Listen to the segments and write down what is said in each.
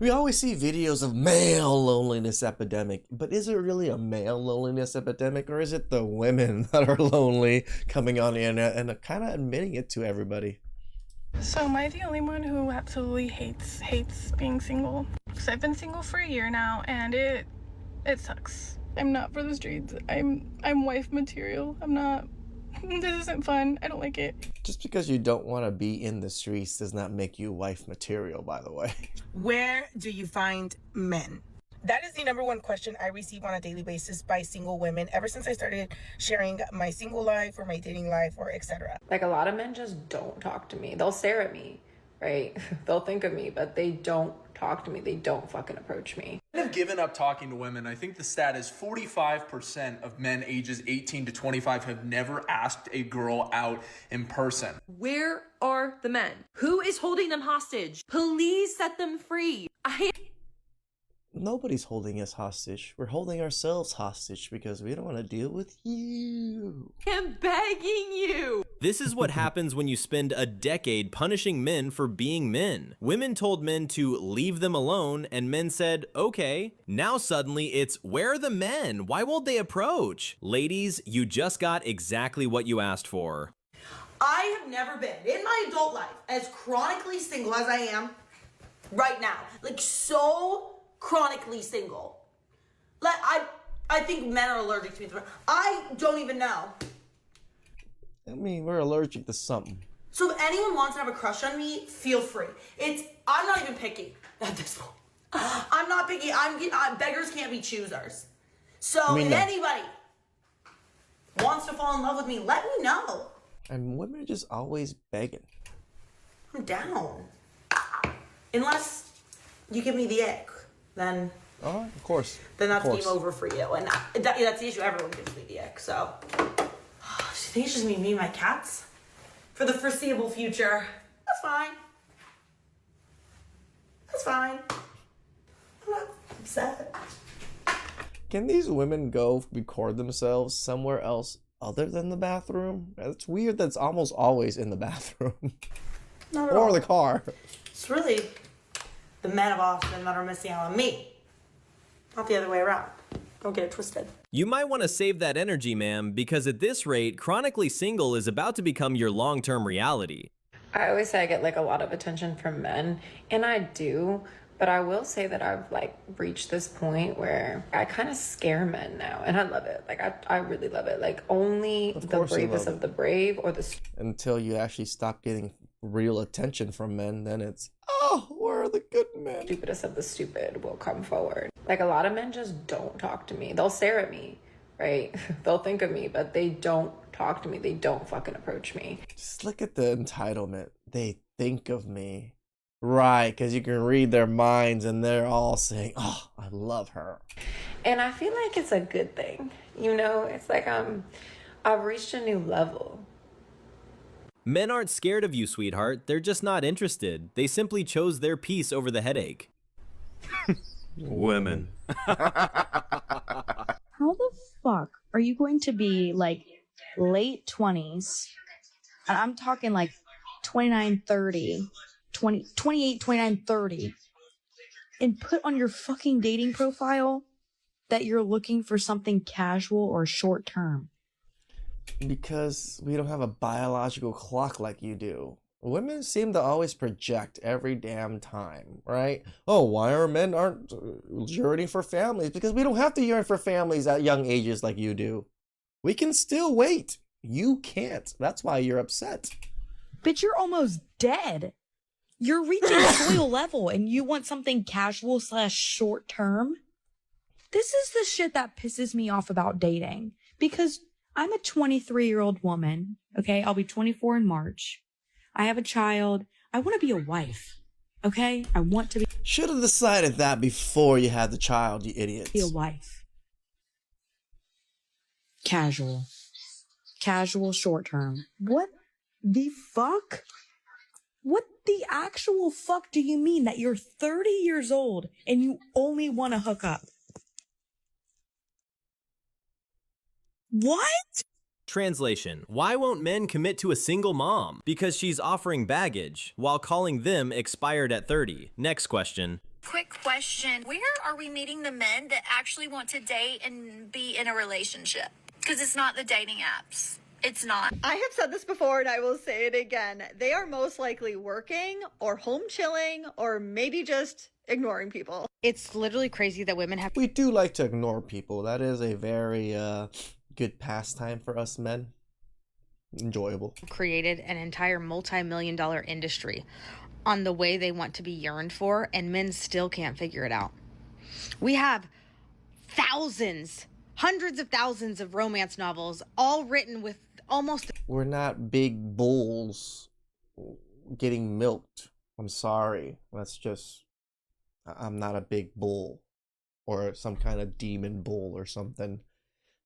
We always see videos of male loneliness epidemic, but is it really a male loneliness epidemic, or is it the women that are lonely coming on the internet and kind of admitting it to everybody? So am I the only one who absolutely hates being single? Because I've been single for a year now, and it sucks. I'm not for the streets. I'm wife material. I'm not. This isn't fun. I don't like it. Just because you don't want to be in the streets does not make you wife material, by the way. Where do you find men? That is the #1 question I receive on a daily basis by single women ever since I started sharing my single life or my dating life or etc. Like, a lot of men just don't talk to me. They'll stare at me, right? They'll think of me, but they don't talk to me. They don't fucking approach me. Men have given up talking to women. I think the stat is 45% of men ages 18 to 25 have never asked a girl out in person. Where are the men? Who is holding them hostage? Please set them free. Nobody's holding us hostage. We're holding ourselves hostage because we don't want to deal with you. am begging you. This is what happens when you spend a decade punishing men for being men. Women told men to leave them alone, and men said, okay. Now suddenly it's, where are the men? Why won't they approach? Ladies, you just got exactly what you asked for. I have never been, in my adult life, as chronically single as I am right now. Like, so chronically single. Like, I think men are allergic to me. I don't even know. I mean, we're allergic to something. So if anyone wants to have a crush on me, feel free. I'm not even picky at this point. I'm not picky. Beggars can't be choosers. So if anybody wants to fall in love with me, let me know. And women are just always begging. I'm down. Unless you give me the ick, then... Oh, of course. Then that's game over for you. And that's the issue. Everyone gives me the ick, so... I think it's just me and my cats for the foreseeable future. That's fine. That's fine. I'm not upset. Can these women go record themselves somewhere else other than the bathroom? It's weird that it's almost always in the bathroom. Not at or all. the car. It's really the men of Austin that are missing out on me. Not the other way around. Don't get it twisted. You might want to save that energy, ma'am, because at this rate, chronically single is about to become your long-term reality. I always say I get like a lot of attention from men, and I do, but I will say that I've like reached this point where I kind of scare men now, and I love it. Like, I really love it. Like, only the bravest of the brave or the... Until you actually stop getting real attention from men, then it's, oh, where are the good men? Stupidest of the stupid will come forward. Like, a lot of men just don't talk to me. They'll stare at me, right? They'll think of me, but they don't talk to me. They don't fucking approach me. Just look at the entitlement. They think of me. Right, because you can read their minds and they're all saying, oh, I love her. And I feel like it's a good thing. You know, it's like I've reached a new level. Men aren't scared of you, sweetheart. They're just not interested. They simply chose their peace over the headache. Women. How the fuck are you going to be like late 20s, and I'm talking like 29, 30, 28, 29, 30, and put on your fucking dating profile that you're looking for something casual or short term? Because we don't have a biological clock like you do. Women seem to always project every damn time, right? Oh, why our men aren't yearning for families? Because we don't have to yearn for families at young ages like you do. We can still wait. You can't. That's why you're upset. But you're almost dead. You're reaching soil level and you want something casual / short term? This is the shit that pisses me off about dating. Because I'm a 23-year-old woman, okay? I'll be 24 in March. I have a child. I want to be a wife, okay? I want to be... Should have decided that before you had the child, you idiots. Be a wife. Casual. Casual short term. What the fuck? What the actual fuck do you mean that you're 30 years old and you only want to hook up? What? Translation: why won't men commit to a single mom? Because she's offering baggage, while calling them expired at 30. Next question. Quick question, where are we meeting the men that actually want to date and be in a relationship? Because it's not the dating apps. It's not. I have said this before and I will say it again. They are most likely working or home chilling or maybe just ignoring people. It's literally crazy that women have... We do like to ignore people. That is a very good pastime for us men. Enjoyable. ...created an entire multi-million-dollar industry on the way they want to be yearned for, and men still can't figure it out. We have thousands, hundreds of thousands of romance novels, all written with almost... We're not big bulls getting milked. I'm sorry. That's just... I'm not a big bull. Or some kind of demon bull or something.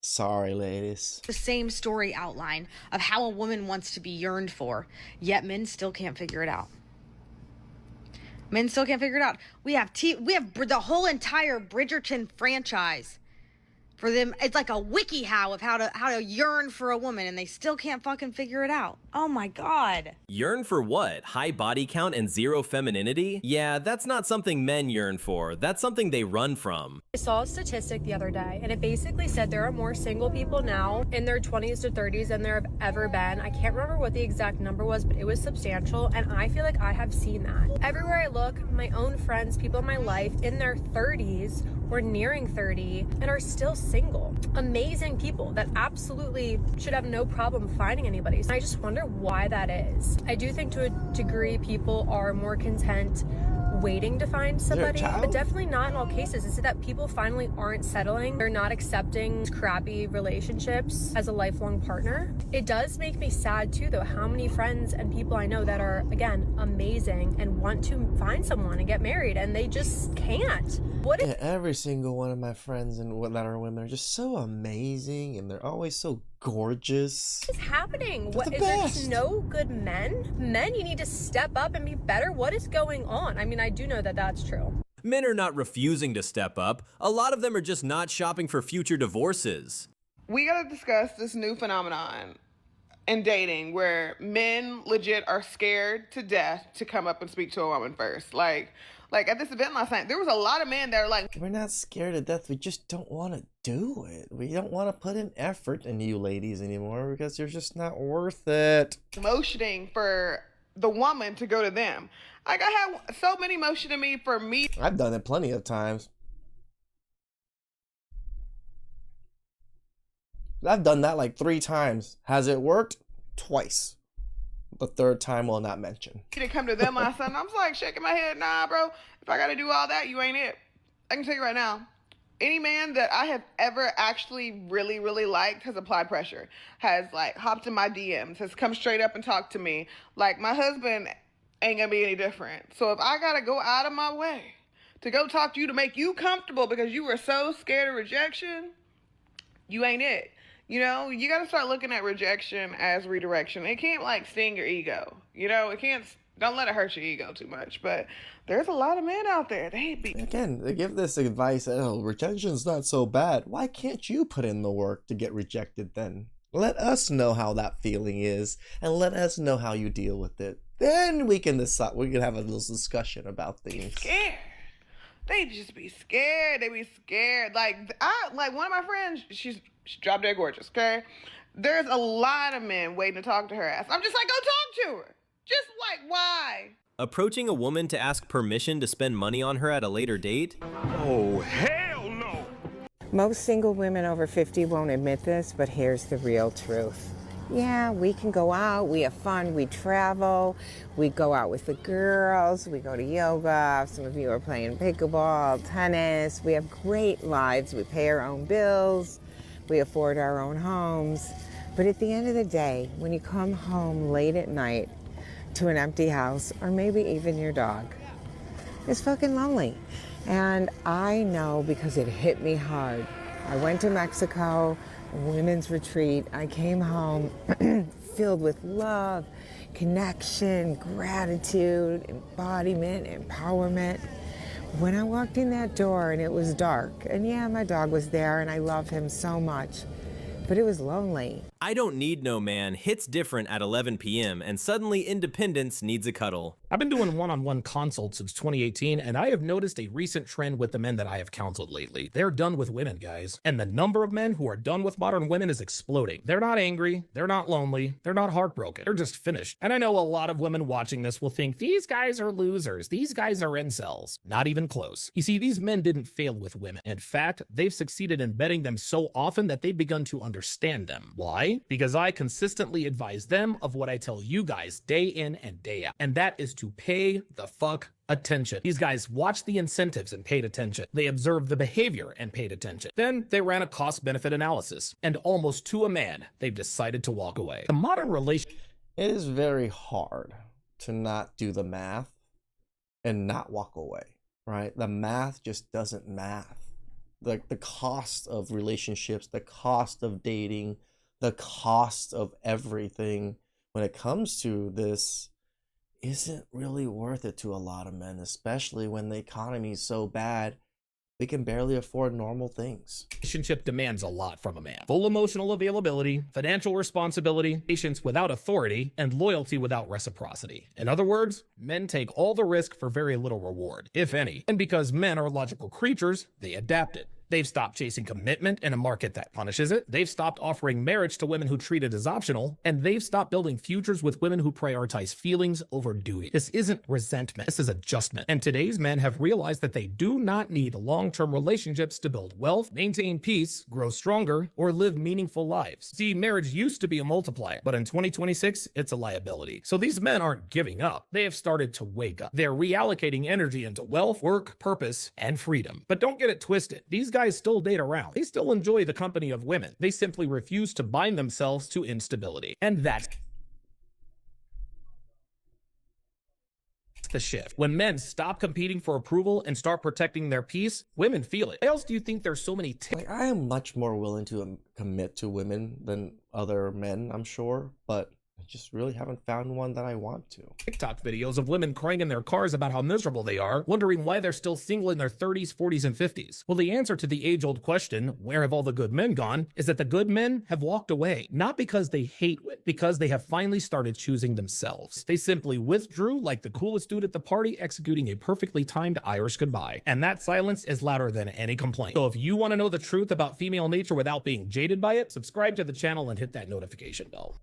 Sorry, ladies. The same story outline of how a woman wants to be yearned for, yet men still can't figure it out. Men still can't figure it out. We have the whole entire Bridgerton franchise. For them, it's like a wiki how of how to yearn for a woman, and they still can't fucking figure it out. Oh my God. Yearn for what? High body count and zero femininity? Yeah, that's not something men yearn for. That's something they run from. I saw a statistic the other day, and it basically said there are more single people now in their 20s to 30s than there have ever been. I can't remember what the exact number was, but it was substantial, and I feel like I have seen that. Everywhere I look, my own friends, people in my life in their 30s or nearing 30 and are still single. Amazing people that absolutely should have no problem finding anybody. So I just wonder why that is. I do think to a degree people are more content waiting to find somebody, but definitely not in all cases. Is it that people finally aren't settling? They're not accepting crappy relationships as a lifelong partner? It does make me sad too, though, how many friends and people I know that are, again, amazing and want to find someone and get married, and they just can't. Yeah, every single one of my friends and that are women are just so amazing, and they're always so gorgeous. What is happening? What is there just no good men? Men, you need to step up and be better. What is going on? I mean, I do know that that's true. Men are not refusing to step up. A lot of them are just not shopping for future divorces. We gotta discuss this new phenomenon in dating where men legit are scared to death to come up and speak to a woman first. Like at this event last night, there was a lot of men that are like, we're not scared to death, we just don't want to do it. We don't want to put in effort into you ladies anymore because you're just not worth it. Motioning for the woman to go to them. Like, I had so many motioning me for me. I've done it plenty of times. I've done that like 3 times. Has it worked? Twice. The 3rd time will not mention. To come to them last night, and I was like shaking my head, nah, bro. If I gotta do all that, you ain't it. I can tell you right now, any man that I have ever actually really, really liked has applied pressure, has like hopped in my DMs, has come straight up and talked to me. Like, my husband ain't gonna be any different. So if I gotta go out of my way to go talk to you to make you comfortable because you were so scared of rejection, you ain't it. You know, you got to start looking at rejection as redirection. It can't like sting your ego. You know, it can't, don't let it hurt your ego too much. But there's a lot of men out there. Again, they give this advice, oh, rejection's not so bad. Why can't you put in the work to get rejected then? Let us know how that feeling is and let us know how you deal with it. Then we can decide, we can have a little discussion about things. Scared. They just be scared. They be scared. Like one of my friends, she's drop dead gorgeous, okay? There's a lot of men waiting to talk to her ass. I'm just like, go talk to her. Just like, why? Approaching a woman to ask permission to spend money on her at a later date? Oh, hell no! Most single women over 50 won't admit this, but here's the real truth. Yeah, we can go out, we have fun, we travel, we go out with the girls, we go to yoga, some of you are playing pickleball, tennis, we have great lives, we pay our own bills, we afford our own homes. But at the end of the day, when you come home late at night to an empty house, or maybe even your dog, it's fucking lonely. And I know because it hit me hard. I went to Mexico, a women's retreat. I came home filled with love, connection, gratitude, embodiment, empowerment. When I walked in that door and it was dark, and yeah, my dog was there and I love him so much, but it was lonely. I don't need no man hits different at 11 p.m. and suddenly independence needs a cuddle. I've been doing one-on-one consults since 2018, and I have noticed a recent trend with the men that I have counseled lately. They're done with women, guys. And the number of men who are done with modern women is exploding. They're not angry, they're not lonely, they're not heartbroken, they're just finished. And I know a lot of women watching this will think, these guys are losers, these guys are incels. Not even close. You see, these men didn't fail with women. In fact, they've succeeded in betting them so often that they've begun to understand them. Why? Because I consistently advise them of what I tell you guys day in and day out. And that is to pay the fuck attention. These guys watched the incentives and paid attention. They observed the behavior and paid attention. Then they ran a cost-benefit analysis. And almost to a man, they've decided to walk away. The modern relationship... It is very hard to not do the math and not walk away, right? The math just doesn't math. Like the cost of relationships, the cost of dating, the cost of everything when it comes to this isn't really worth it to a lot of men, especially when the economy is so bad we can barely afford normal things. Relationship demands a lot from a man. Full emotional availability, financial responsibility, patience without authority, and loyalty without reciprocity. In other words, men take all the risk for very little reward, if any. And because men are logical creatures, they adapted. They've stopped chasing commitment in a market that punishes it. They've stopped offering marriage to women who treat it as optional. And they've stopped building futures with women who prioritize feelings over duty. This isn't resentment. This is adjustment. And today's men have realized that they do not need long-term relationships to build wealth, maintain peace, grow stronger, or live meaningful lives. See, marriage used to be a multiplier, but in 2026, it's a liability. So these men aren't giving up. They have started to wake up. They're reallocating energy into wealth, work, purpose, and freedom. But don't get it twisted. These guys still date around. They still enjoy the company of women. They simply refuse to bind themselves to instability. And that's the shift. When men stop competing for approval and start protecting their peace, women feel it. Why else do you think there's so many like, I am much more willing to commit to women than other men, I'm sure, but I just really haven't found one that I want to. TikTok videos of women crying in their cars about how miserable they are, wondering why they're still single in their 30s, 40s, and 50s. Well, the answer to the age-old question, where have all the good men gone, is that the good men have walked away. Not because they hate women, because they have finally started choosing themselves. They simply withdrew like the coolest dude at the party executing a perfectly timed Irish goodbye. And that silence is louder than any complaint. So if you want to know the truth about female nature without being jaded by it, subscribe to the channel and hit that notification bell.